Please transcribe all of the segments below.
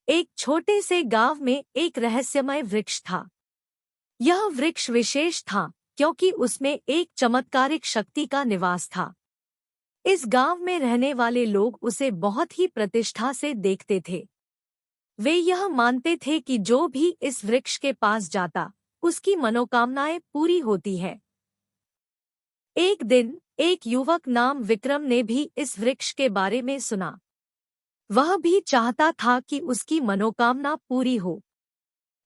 एक छोटे से गांव में एक रहस्यमय वृक्ष था। यह वृक्ष विशेष था क्योंकि उसमें एक चमत्कारिक शक्ति का निवास था। इस गांव में रहने वाले लोग उसे बहुत ही प्रतिष्ठा से देखते थे। वे यह मानते थे कि जो भी इस वृक्ष के पास जाता, उसकी मनोकामनाएं पूरी होती है। एक दिन एक युवक नाम विक्रम ने भी इस वृक्ष के बारे में सुना। वह भी चाहता था कि उसकी मनोकामना पूरी हो।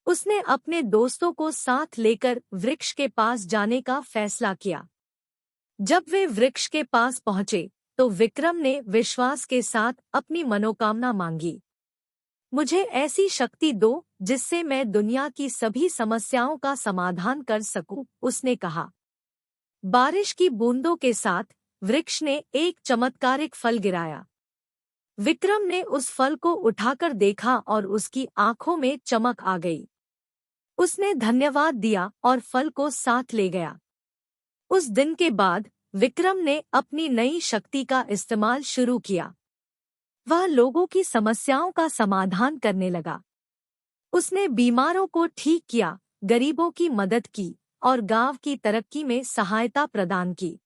उसने अपने दोस्तों को साथ लेकर वृक्ष के पास जाने का फैसला किया। जब वे वृक्ष के पास पहुंचे तो विक्रम ने विश्वास के साथ अपनी मनोकामना मांगी। मुझे ऐसी शक्ति दो जिससे मैं दुनिया की सभी समस्याओं का समाधान कर सकूं, उसने कहा। बारिश की बूंदों के साथ वृक्ष ने एक चमत्कारिक फल गिराया। विक्रम ने उस फल को उठाकर देखा और उसकी आंखों में चमक आ गई। उसने धन्यवाद दिया और फल को साथ ले गया। उस दिन के बाद विक्रम ने अपनी नई शक्ति का इस्तेमाल शुरू किया। वह लोगों की समस्याओं का समाधान करने लगा। उसने बीमारों को ठीक किया, गरीबों की मदद की और गांव की तरक्की में सहायता प्रदान की।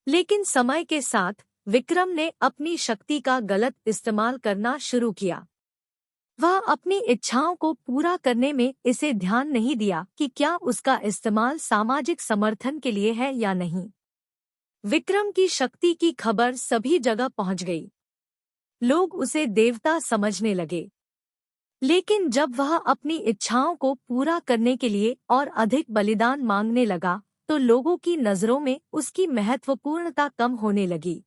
लेकिन समय के साथ विक्रम ने अपनी शक्ति का गलत इस्तेमाल करना शुरू किया। वह अपनी इच्छाओं को पूरा करने में इसे ध्यान नहीं दिया कि क्या उसका इस्तेमाल सामाजिक समर्थन के लिए है या नहीं। विक्रम की शक्ति की खबर सभी जगह पहुंच गई। लोग उसे देवता समझने लगे। लेकिन जब वह अपनी इच्छाओं को पूरा करने के लिए और अधिक बलिदान मांगने लगा तो लोगों की नज़रों में उसकी महत्वपूर्णता कम होने लगी।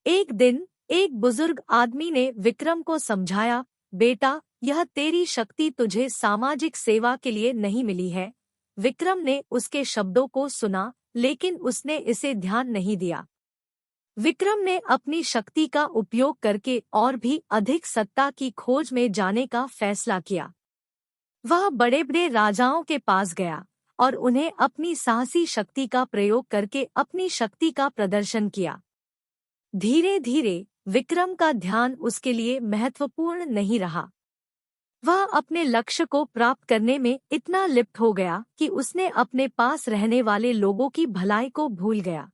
एक दिन एक बुजुर्ग आदमी ने विक्रम को समझाया, बेटा, यह तेरी शक्ति तुझे सामाजिक सेवा के लिए नहीं मिली है। विक्रम ने उसके शब्दों को सुना, लेकिन उसने इसे ध्यान नहीं दिया। विक्रम ने अपनी शक्ति का उपयोग करके और भी अधिक सत्ता की खोज में जाने का फैसला किया। वह बड़े-बड़े राजाओं के पास गया और उन्हें अपनी साहसी शक्ति का प्रयोग करके अपनी शक्ति का प्रदर्शन किया। धीरे-धीरे विक्रम का ध्यान उसके लिए महत्वपूर्ण नहीं रहा। वह अपने लक्ष्य को प्राप्त करने में इतना लिप्त हो गया कि उसने अपने पास रहने वाले लोगों की भलाई को भूल गया।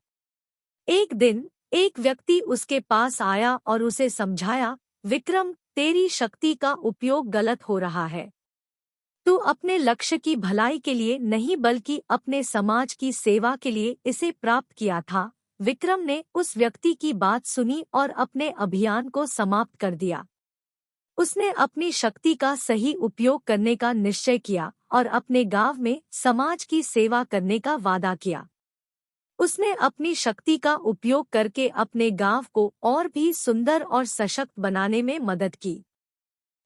एक दिन एक व्यक्ति उसके पास आया और उसे समझाया, विक्रम, तेरी शक्ति का उपयोग गलत हो रहा है। तू अपने लक्ष्य की भलाई के लिए नहीं बल्कि अपने समाज की सेवा के लिए इसे प्राप्त किया था। विक्रम ने उस व्यक्ति की बात सुनी और अपने अभियान को समाप्त कर दिया। उसने अपनी शक्ति का सही उपयोग करने का निश्चय किया और अपने गांव में समाज की सेवा करने का वादा किया। उसने अपनी शक्ति का उपयोग करके अपने गांव को और भी सुंदर और सशक्त बनाने में मदद की।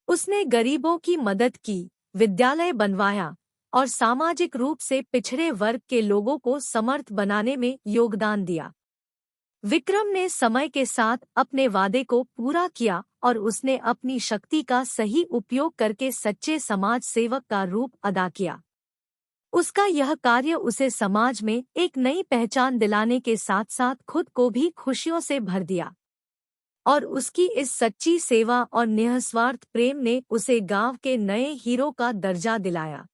उसने गरीबों की मदद की, विद्यालय बनवाया और सामाजिक रूप से पिछड़े वर्ग के लोगों को समर्थ बनाने में योगदान दिया। विक्रम ने समय के साथ अपने वादे को पूरा किया और उसने अपनी शक्ति का सही उपयोग करके सच्चे समाज सेवक का रूप अदा किया। उसका यह कार्य उसे समाज में एक नई पहचान दिलाने के साथ साथ खुद को भी खुशियों से भर दिया। और उसकी इस सच्ची सेवा और निस्वार्थ प्रेम ने उसे गांव के नए हीरो का दर्जा दिलाया।